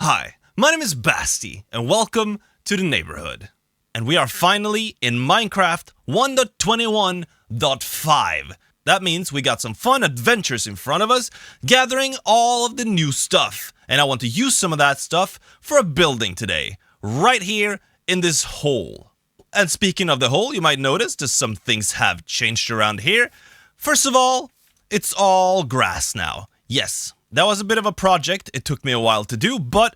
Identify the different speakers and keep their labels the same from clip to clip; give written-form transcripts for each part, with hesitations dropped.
Speaker 1: Hi, my name is Basti, and welcome to the Neighbourhood. And we are finally in Minecraft 1.21.5. That means we got some fun adventures in front of us, gathering all of the new stuff. And I want to use some of that stuff for a building today, right here in this hole. And speaking of the hole, you might notice that some things have changed around here. First of all, it's all grass now. Yes, that was a bit of a project. It took me a while to do, but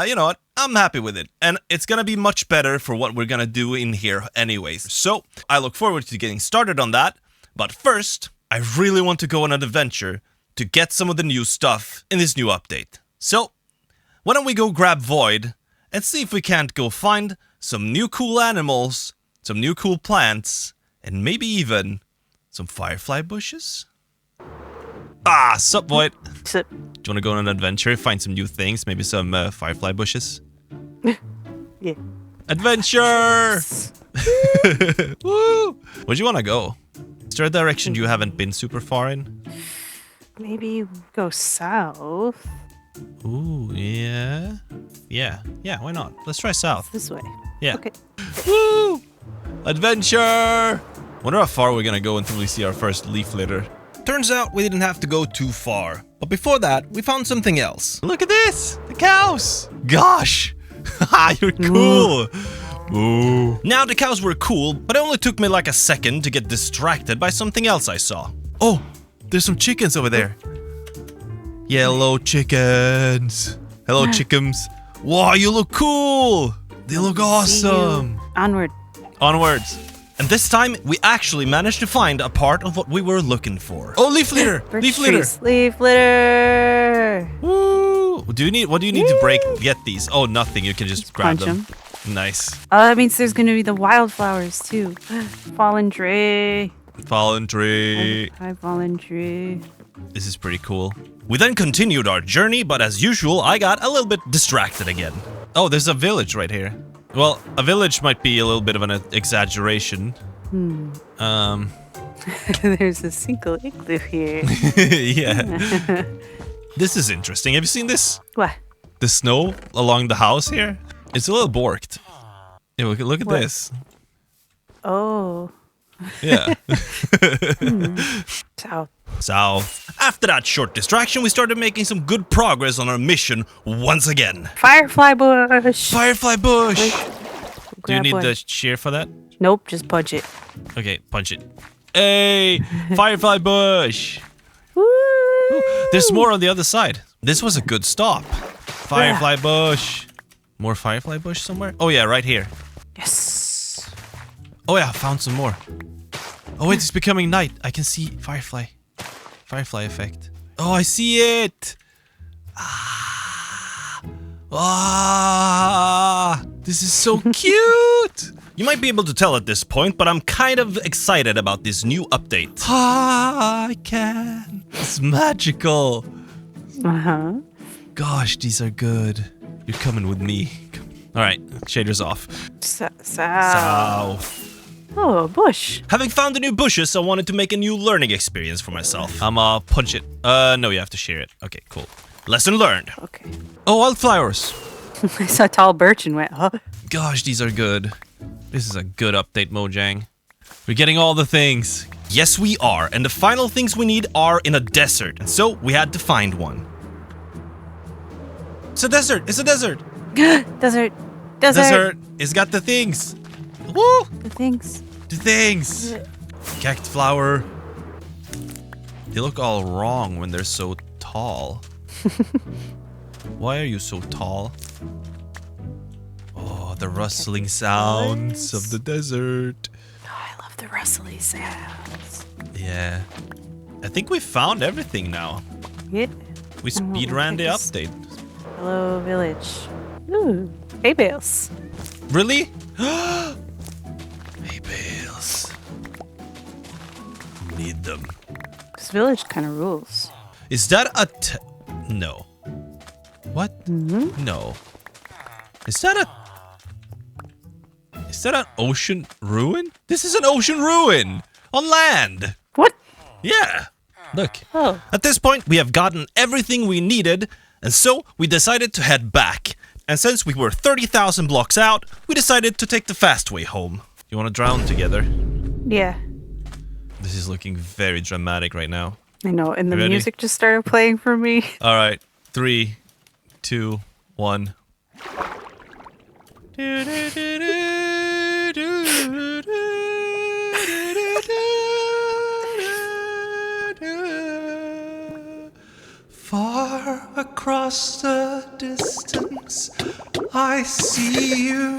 Speaker 1: you know what? I'm happy with it. And it's gonna be much better for what we're gonna do in here anyways. So, I look forward to getting started on that. But first, I really want to go on an adventure to get some of the new stuff in this new update. So, why don't we go grab Void and see if we can't go find some new cool animals, some new cool plants, and maybe even some firefly bushes? Ah, sup, Void?
Speaker 2: Sup?
Speaker 1: Do you want to go on an adventure, find some new things, maybe some firefly bushes?
Speaker 2: Yeah.
Speaker 1: Adventure! Woo! Where do you want to go? Is there a direction you haven't been super far in?
Speaker 2: Maybe go south.
Speaker 1: Ooh, yeah. Yeah, why not? Let's try south.
Speaker 2: This way.
Speaker 1: Yeah.
Speaker 2: Okay.
Speaker 1: Woo! Adventure! Wonder how far we're gonna go until we see our first leaf litter. Turns out we didn't have to go too far. But before that, we found something else. Look at this! The cows! Gosh! Haha, you're cool! Ooh. Now the cows were cool, but it only took me like a second to get distracted by something else I saw. Oh, there's some chickens over there. Yellow chickens. Hello, chickens. Wow, you look cool! They look awesome!
Speaker 2: Onward.
Speaker 1: Onwards. And this time, we actually managed to find a part of what we were looking for. Oh, leaf litter! Leaf litter!
Speaker 2: Leaf litter!
Speaker 1: Woo! What do you need to get these? Oh, nothing. You can just grab them. Nice.
Speaker 2: That means there's gonna be the wildflowers too. Fallen tree.
Speaker 1: Fallen tree.
Speaker 2: Hi, fallen tree.
Speaker 1: This is pretty cool. We then continued our journey, but as usual, I got a little bit distracted again. Oh, there's a village right here. Well, a village might be a little bit of an exaggeration.
Speaker 2: There's a single igloo here.
Speaker 1: Yeah. This is interesting. Have you seen this?
Speaker 2: What?
Speaker 1: The snow along the house here? It's a little borked. Yeah, look at this.
Speaker 2: Oh.
Speaker 1: Yeah.
Speaker 2: South.
Speaker 1: After that short distraction, we started making some good progress on our mission once again.
Speaker 2: Firefly bush.
Speaker 1: Firefly bush. Do you
Speaker 2: Grab
Speaker 1: need
Speaker 2: one.
Speaker 1: the shear for that?
Speaker 2: Nope, just punch it.
Speaker 1: Okay, punch it. Hey, firefly bush.
Speaker 2: Woo!
Speaker 1: There's more on the other side. This was a good stop. Firefly bush. More firefly bush somewhere? Oh yeah, right here.
Speaker 2: Yes.
Speaker 1: Oh yeah, I found some more. Oh, it's becoming night. I can see firefly. Firefly effect. Oh, I see it. This is so cute. You might be able to tell at this point, but I'm kind of excited about this new update. I can. It's magical.
Speaker 2: Uh-huh.
Speaker 1: Gosh, these are good. You're coming with me. All right, shaders off. South.
Speaker 2: Oh, a bush.
Speaker 1: Having found the new bushes, I wanted to make a new learning experience for myself. I'm punch it. No, you have to share it. Okay, cool. Lesson learned.
Speaker 2: Okay.
Speaker 1: Oh, wildflowers.
Speaker 2: I saw tall birch and went, huh?
Speaker 1: Gosh, these are good. This is a good update, Mojang. We're getting all the things. Yes, we are. And the final things we need are in a desert. And so we had to find one. It's a desert. It's a desert.
Speaker 2: Desert.
Speaker 1: Desert. It's got the things. Woo!
Speaker 2: The things.
Speaker 1: The things. Cactus flower. They look all wrong when they're so tall. Why are you so tall? Oh, the rustling sounds of the desert.
Speaker 2: Oh, I love the rustling sounds.
Speaker 1: Yeah. I think we found everything now.
Speaker 2: Yeah.
Speaker 1: We speedran the update.
Speaker 2: Hello, village. Ooh, hay bales.
Speaker 1: Really? Hay bales. Need them.
Speaker 2: This village kind of rules.
Speaker 1: Is that a no. What?
Speaker 2: Mm-hmm.
Speaker 1: No. Is that an ocean ruin? This is an ocean ruin on land.
Speaker 2: What?
Speaker 1: Yeah. Look.
Speaker 2: Oh.
Speaker 1: At this point, we have gotten everything we needed And so we decided to head back. And since we were 30,000 blocks out, we decided to take the fast way home. You want to drown together?
Speaker 2: Yeah.
Speaker 1: This is looking very dramatic right now.
Speaker 2: I know, and the
Speaker 1: Ready?
Speaker 2: music just started playing for me.
Speaker 1: All right, 3, 2, 1. Far across the distance, I see you,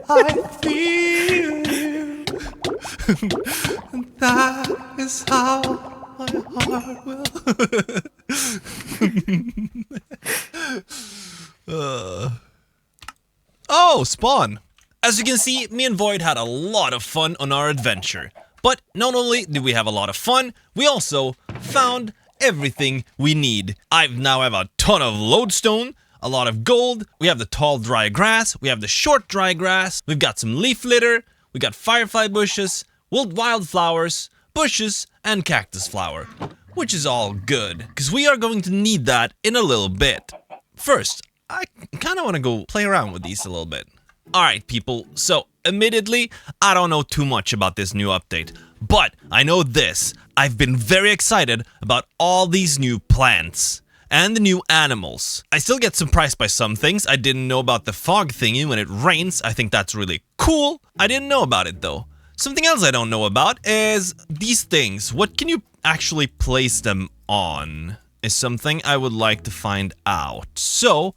Speaker 1: I feel you, and that is how my heart will. Oh, spawn! As you can see, me and Void had a lot of fun on our adventure. But not only did we have a lot of fun, we also found everything we need. I now have a ton of lodestone, a lot of gold, we have the tall dry grass, we have the short dry grass, we've got some leaf litter, we got firefly bushes, wildflowers, bushes, and cactus flower. Which is all good, because we are going to need that in a little bit. First, I kind of want to go play around with these a little bit. Alright people, so admittedly, I don't know too much about this new update, but I know this. I've been very excited about all these new plants and the new animals. I still get surprised by some things. I didn't know about the fog thingy when it rains. I think that's really cool. I didn't know about it though. Something else I don't know about is these things. What can you actually place them on is something I would like to find out. So,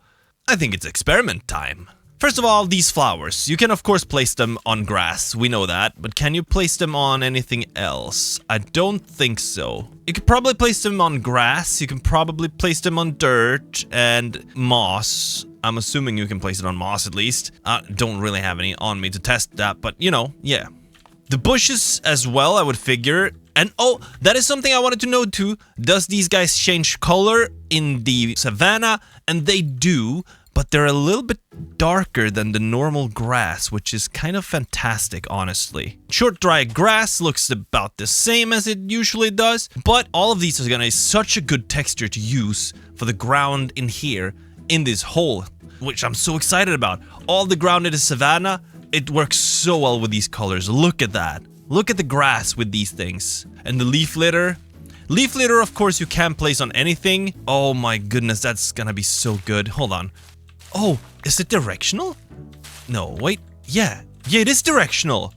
Speaker 1: I think it's experiment time. First of all, these flowers. You can of course place them on grass, we know that, but can you place them on anything else? I don't think so. You could probably place them on grass, you can probably place them on dirt and moss. I'm assuming you can place it on moss at least. I don't really have any on me to test that, but you know, yeah. The bushes as well, I would figure. And oh, that is something I wanted to know too. Does these guys change color in the savanna? And they do. But they're a little bit darker than the normal grass, which is kind of fantastic, honestly. Short dry grass looks about the same as it usually does, but all of these are gonna be such a good texture to use for the ground in here, in this hole, which I'm so excited about. All the ground in the savanna, it works so well with these colors. Look at that. Look at the grass with these things. And the leaf litter. Leaf litter, of course, you can place on anything. Oh my goodness, that's gonna be so good. Hold on. Oh, is it directional? No, wait. Yeah, it is directional.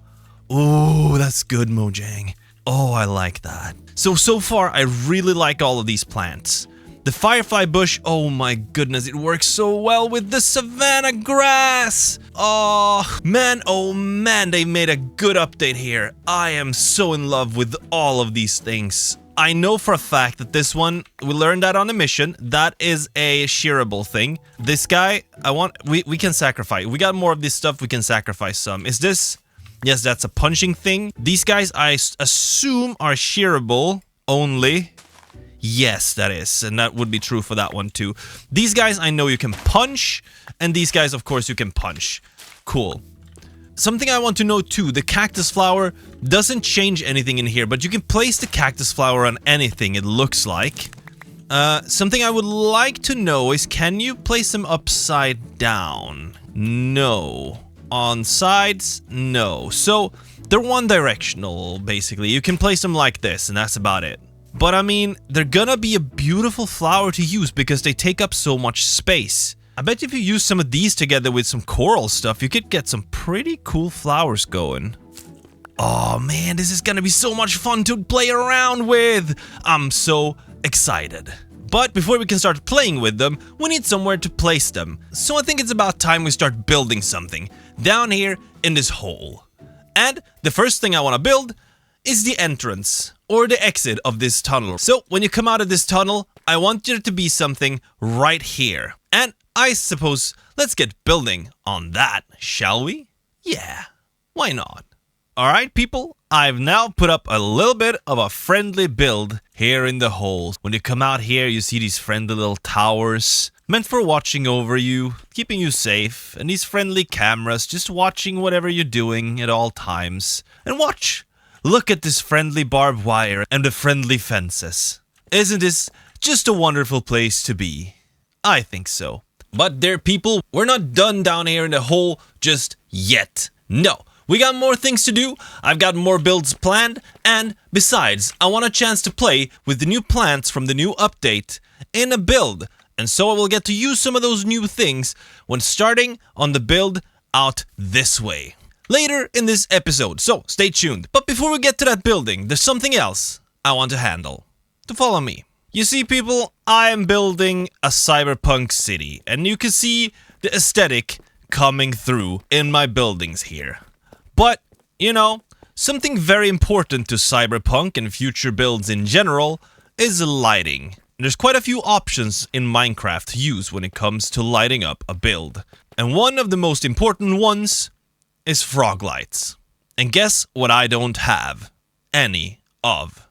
Speaker 1: Oh, that's good, Mojang. Oh, I like that. So far, I really like all of these plants. The firefly bush, oh my goodness, it works so well with the savanna grass. Oh man, they made a good update here. I am so in love with all of these things. I know for a fact that this one, we learned that on a mission. That is a shearable thing. This guy, we can sacrifice. We got more of this stuff, we can sacrifice some. Is this? Yes, that's a punching thing. These guys, I assume, are shearable only. Yes, that is. And that would be true for that one too. These guys, I know you can punch. And these guys, of course, you can punch. Cool. Something I want to know too, the cactus flower doesn't change anything in here, but you can place the cactus flower on anything, it looks like. Something I would like to know is, can you place them upside down? No. On sides? No. So, they're one directional, basically. You can place them like this, and that's about it. But I mean, they're gonna be a beautiful flower to use because they take up so much space. I bet if you use some of these together with some coral stuff, you could get some pretty cool flowers going. Oh man, this is gonna be so much fun to play around with. I'm so excited. But before we can start playing with them, we need somewhere to place them. So I think it's about time we start building something down here in this hole. And the first thing I want to build is the entrance or the exit of this tunnel. So when you come out of this tunnel, I want there to be something right here. And I suppose let's get building on that, shall we? Yeah, why not? Alright people, I've now put up a little bit of a friendly build here in the hole. When you come out here, you see these friendly little towers meant for watching over you, keeping you safe, and these friendly cameras just watching whatever you're doing at all times. And watch! Look at this friendly barbed wire and the friendly fences. Isn't this just a wonderful place to be? I think so. But dear people, we're not done down here in the hole just yet. No, we got more things to do. I've got more builds planned, and besides, I want a chance to play with the new plants from the new update in a build. And so I will get to use some of those new things when starting on the build out this way later in this episode, so stay tuned. But before we get to that building, there's something else I want to handle. To follow me. You see, people, I am building a cyberpunk city, and you can see the aesthetic coming through in my buildings here. But, you know, something very important to cyberpunk and future builds in general is lighting. There's quite a few options in Minecraft to use when it comes to lighting up a build. And one of the most important ones is Froglights. And guess what I don't have any of?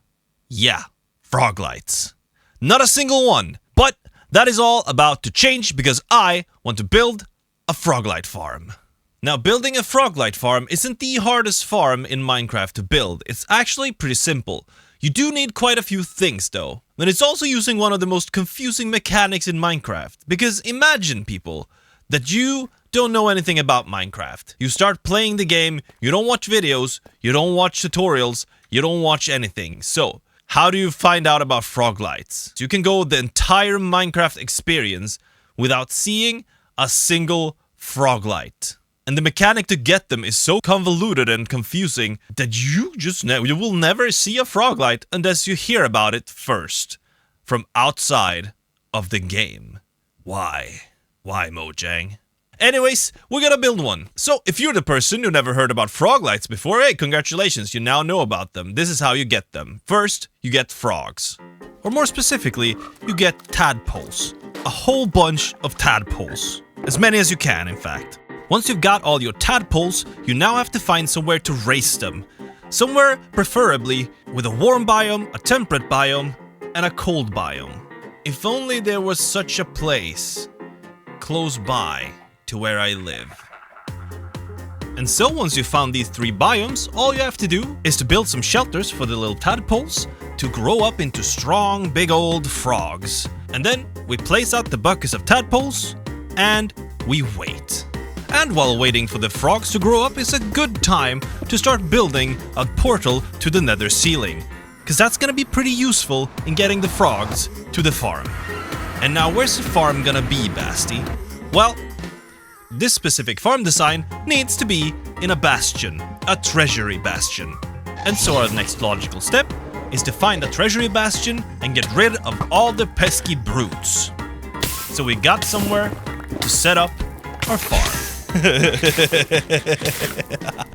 Speaker 1: Yeah, Froglights. Not a single one, but that is all about to change because I want to build a Froglight farm. Now, building a Froglight farm isn't the hardest farm in Minecraft to build. It's actually pretty simple. You do need quite a few things though. And it's also using one of the most confusing mechanics in Minecraft. Because imagine, people, that you don't know anything about Minecraft. You start playing the game, you don't watch videos, you don't watch tutorials, you don't watch anything. So, how do you find out about Froglights? You can go the entire Minecraft experience without seeing a single Froglight. And the mechanic to get them is so convoluted and confusing that you will never see a Froglight unless you hear about it first from outside of the game. Why? Why, Mojang? Anyways, we're gonna build one. So, if you're the person who never heard about Froglights before, hey, congratulations, you now know about them. This is how you get them. First, you get frogs. Or more specifically, you get tadpoles. A whole bunch of tadpoles. As many as you can, in fact. Once you've got all your tadpoles, you now have to find somewhere to raise them. Somewhere, preferably, with a warm biome, a temperate biome, and a cold biome. If only there was such a place close by to where I live. And so once you found these 3 biomes, all you have to do is to build some shelters for the little tadpoles to grow up into strong, big old frogs. And then we place out the buckets of tadpoles and we wait. And while waiting for the frogs to grow up is a good time to start building a portal to the nether ceiling, because that's gonna be pretty useful in getting the frogs to the farm. And now where's the farm gonna be, Basti? Well, this specific farm design needs to be in a bastion, a treasury bastion. And so our next logical step is to find a treasury bastion and get rid of all the pesky brutes. So we got somewhere to set up our farm.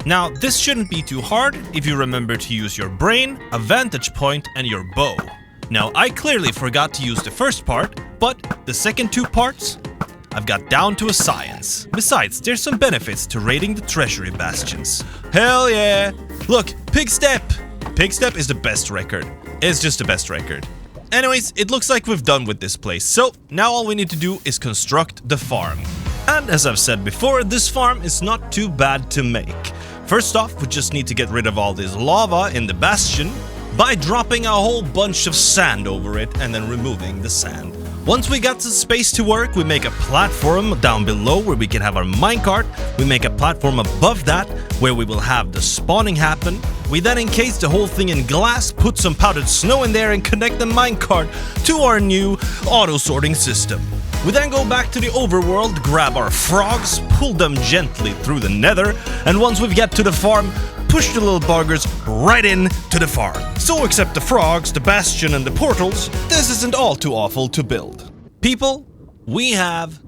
Speaker 1: Now, this shouldn't be too hard if you remember to use your brain, a vantage point, and your bow. Now, I clearly forgot to use the first part, but the second 2 parts I've got down to a science. Besides, there's some benefits to raiding the treasury bastions. Hell yeah! Look, pig step! Pig step is the best record. It's just the best record. Anyways, it looks like we've done with this place. So, now all we need to do is construct the farm. And as I've said before, this farm is not too bad to make. First off, we just need to get rid of all this lava in the bastion by dropping a whole bunch of sand over it and then removing the sand. Once we got the space to work, we make a platform down below where we can have our minecart. We make a platform above that where we will have the spawning happen. We then encase the whole thing in glass, put some powdered snow in there and connect the minecart to our new auto-sorting system. We then go back to the overworld, grab our frogs, pull them gently through the nether, and once we get to the farm, push the little buggers right in to the farm. So except the frogs, the bastion and the portals, this isn't all too awful to build. People, we have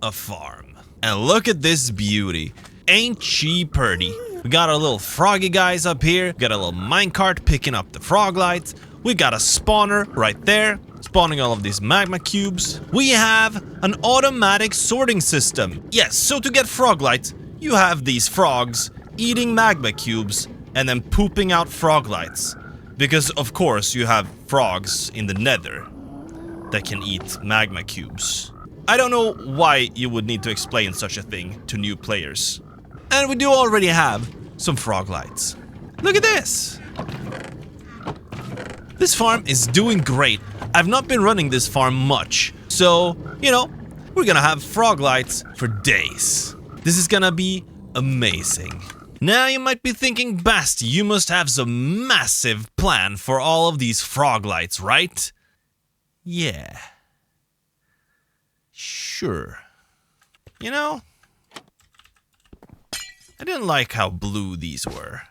Speaker 1: a farm. And look at this beauty. Ain't she pretty? We got our little froggy guys up here, we got a little minecart picking up the froglights, we got a spawner right there, spawning all of these magma cubes. We have an automatic sorting system. Yes, so to get froglights, you have these frogs eating magma cubes and then pooping out froglights. Because of course you have frogs in the nether that can eat magma cubes. I don't know why you would need to explain such a thing to new players. And we do already have some froglights. Look at this! This farm is doing great. I've not been running this farm much, So, you know, we're gonna have Froglights for days. This is gonna be amazing. Now you might be thinking, Basti, you must have some massive plan for all of these Froglights, right? Yeah. Sure. You know, I didn't like how blue these were.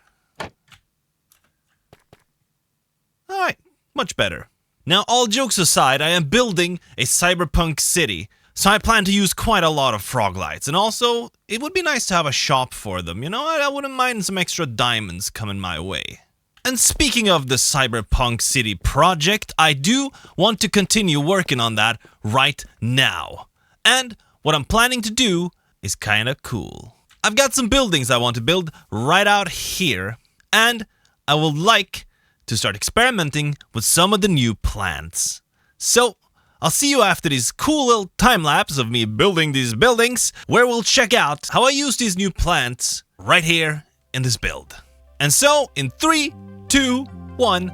Speaker 1: Alright, much better. Now, all jokes aside, I am building a cyberpunk city, so I plan to use quite a lot of Froglights, and also, it would be nice to have a shop for them, you know, I wouldn't mind some extra diamonds coming my way. And speaking of the cyberpunk city project, I do want to continue working on that right now. And what I'm planning to do is kinda cool. I've got some buildings I want to build right out here, and I would like to start experimenting with some of the new plants. So, I'll see you after this cool little time-lapse of me building these buildings, where we'll check out how I use these new plants right here in this build. And so, in 3, 2, 1,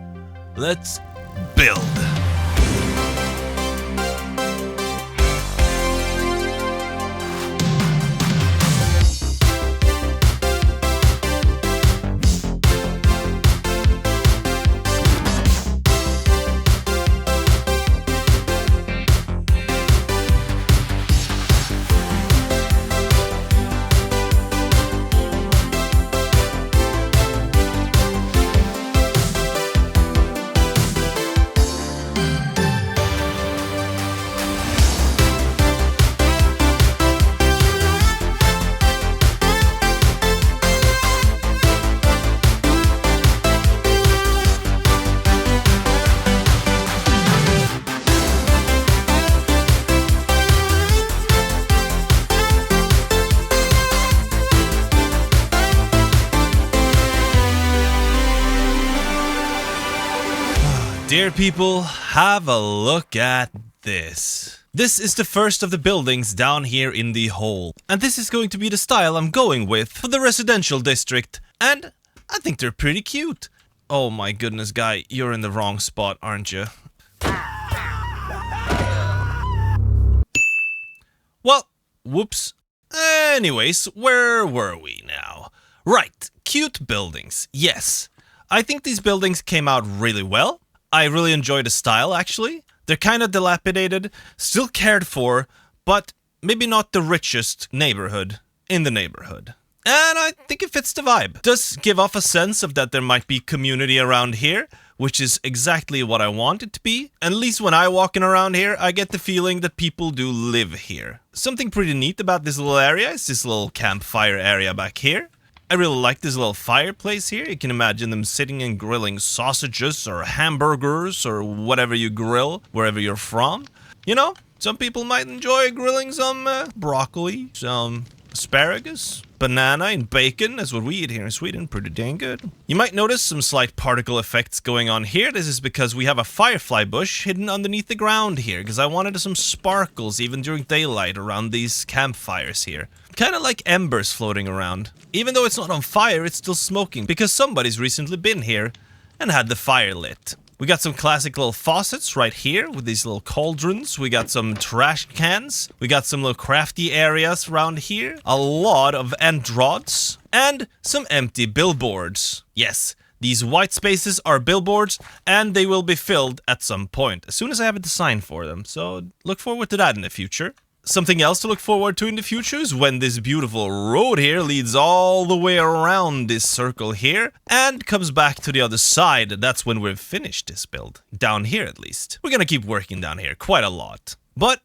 Speaker 1: let's build. Dear people, have a look at this. This is the first of the buildings down here in the hole. And this is going to be the style I'm going with for the residential district. And I think they're pretty cute. Oh my goodness, guy, you're in the wrong spot, aren't you? Well, whoops. Anyways, where were we now? Right, cute buildings. Yes, I think these buildings came out really well. I really enjoy the style, actually. They're kind of dilapidated, still cared for, but maybe not the richest neighborhood in the neighborhood. And I think it fits the vibe. Does give off a sense of that there might be community around here, which is exactly what I want it to be. At least when I'm walking around here, I get the feeling that people do live here. Something pretty neat about this little area is this little campfire area back here. I really like this little fireplace here. You can imagine them sitting and grilling sausages or hamburgers or whatever you grill wherever you're from. You know, some people might enjoy grilling some broccoli, some asparagus, banana, and bacon. That's what we eat here in Sweden. Pretty dang good. You might notice some slight particle effects going on here. This is because we have a firefly bush hidden underneath the ground here, because I wanted some sparkles even during daylight around these campfires here. Kind of like embers floating around. Even though it's not on fire, it's still smoking, because somebody's recently been here and had the fire lit. We got some classic little faucets right here with these little cauldrons. We got some trash cans. We got some little crafty areas around here. A lot of end rods. And some empty billboards. Yes, these white spaces are billboards, and they will be filled at some point, as soon as I have a design for them. So look forward to that in the future. Something else to look forward to in the future is when this beautiful road here leads all the way around this circle here and comes back to the other side. That's when we've finished this build. Down here, at least. We're gonna keep working down here quite a lot. But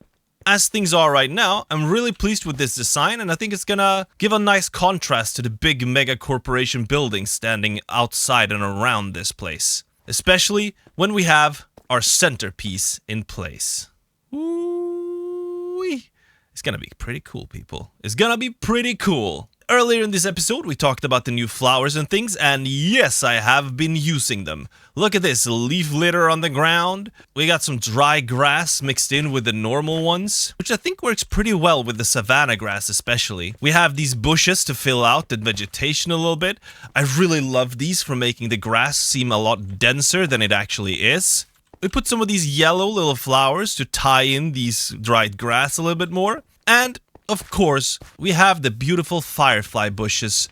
Speaker 1: as things are right now, I'm really pleased with this design, and I think it's gonna give a nice contrast to the big mega corporation buildings standing outside and around this place. Especially when we have our centerpiece in place. Ooh-wee. It's gonna be pretty cool, people. It's gonna be pretty cool. Earlier in this episode, we talked about the new flowers and things, and yes, I have been using them. Look at this, leaf litter on the ground. We got some dry grass mixed in with the normal ones, which I think works pretty well with the savanna grass especially. We have these bushes to fill out the vegetation a little bit. I really love these for making the grass seem a lot denser than it actually is. We put some of these yellow little flowers to tie in these dried grass a little bit more. And, of course, we have the beautiful firefly bushes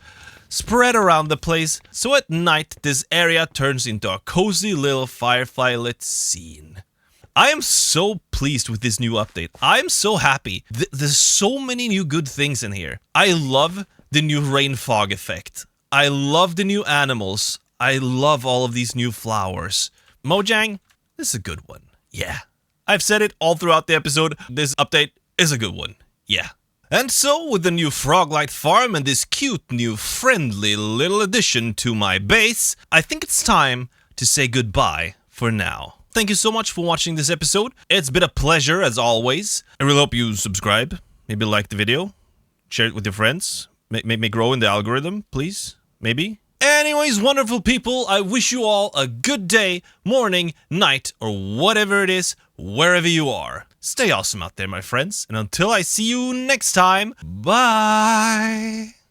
Speaker 1: spread around the place, so at night this area turns into a cozy little firefly lit scene. I am so pleased with this new update. I am so happy. There's so many new good things in here. I love the new rain fog effect. I love the new animals. I love all of these new flowers. Mojang, this is a good one. Yeah. I've said it all throughout the episode. This update is a good one. Yeah. And so, with the new Froglight farm and this cute new friendly little addition to my base, I think it's time to say goodbye for now. Thank you so much for watching this episode. It's been a pleasure as always. I really hope you subscribe, maybe like the video, share it with your friends, make me grow in the algorithm, please, maybe. Anyways, wonderful people, I wish you all a good day, morning, night, or whatever it is, wherever you are. Stay awesome out there, my friends, and until I see you next time, bye!